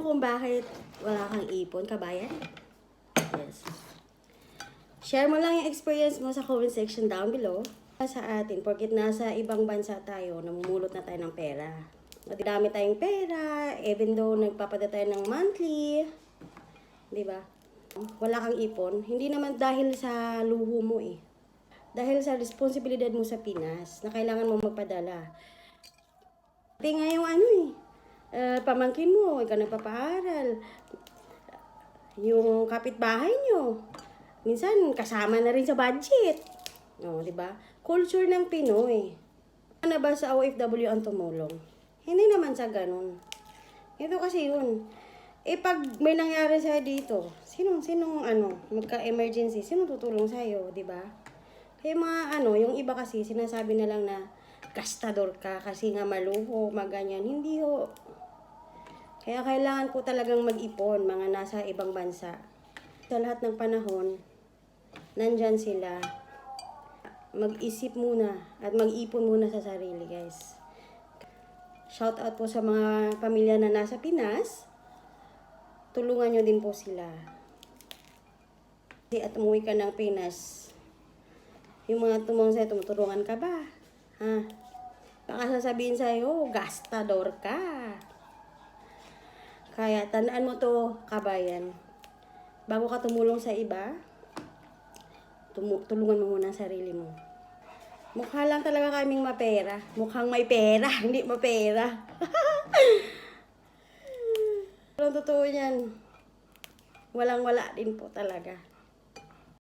kung bakit wala kang ipon, kabayan? Yes. Share mo lang yung experience mo sa comment section down below. Sa atin, porkit nasa ibang bansa tayo, namumulot na tayo ng pera. Madami tayong pera, even though nagpapada tayo ng monthly. Diba? Wala kang ipon. Hindi naman dahil sa luho mo eh. Dahil sa responsibilidad mo sa Pinas na kailangan mo magpadala. Pati nga yung pamangkin mo, ikaw nagpapaaral. Yung kapitbahay nyo, minsan kasama na rin sa budget. O, diba? Culture ng Pinoy. Ano ba sa OFW ang tumulong? Hindi naman sa ganun. Ito kasi yun. Pag may nangyari sa'yo dito, sinong magka-emergency, sinong tutulong sa'yo, diba? Kaya yung iba kasi, sinasabi na lang na gastador ka kasi nga maluho, maganyan. Hindi ho. Kaya kailangan ko talagang mag-ipon, mga nasa ibang bansa. Sa lahat ng panahon, nandyan sila. Mag-isip muna at mag-ipon muna sa sarili, guys. Shout out po sa mga pamilya na nasa Pinas. Tulungan nyo din po sila. At umuwi ka ng Pinas, yung mga tumulong sa'yo, tumutulungan ka ba? Ha? Baka sasabihin sa'yo, gastador ka. Kaya tandaan mo to, kabayan. Bago ka tumulong sa iba, tulungan mo muna ang sarili mo. Mukha lang talaga kaming mapera. Mukhang may pera, hindi mapera. Pero totoo yan. Walang-wala din po talaga.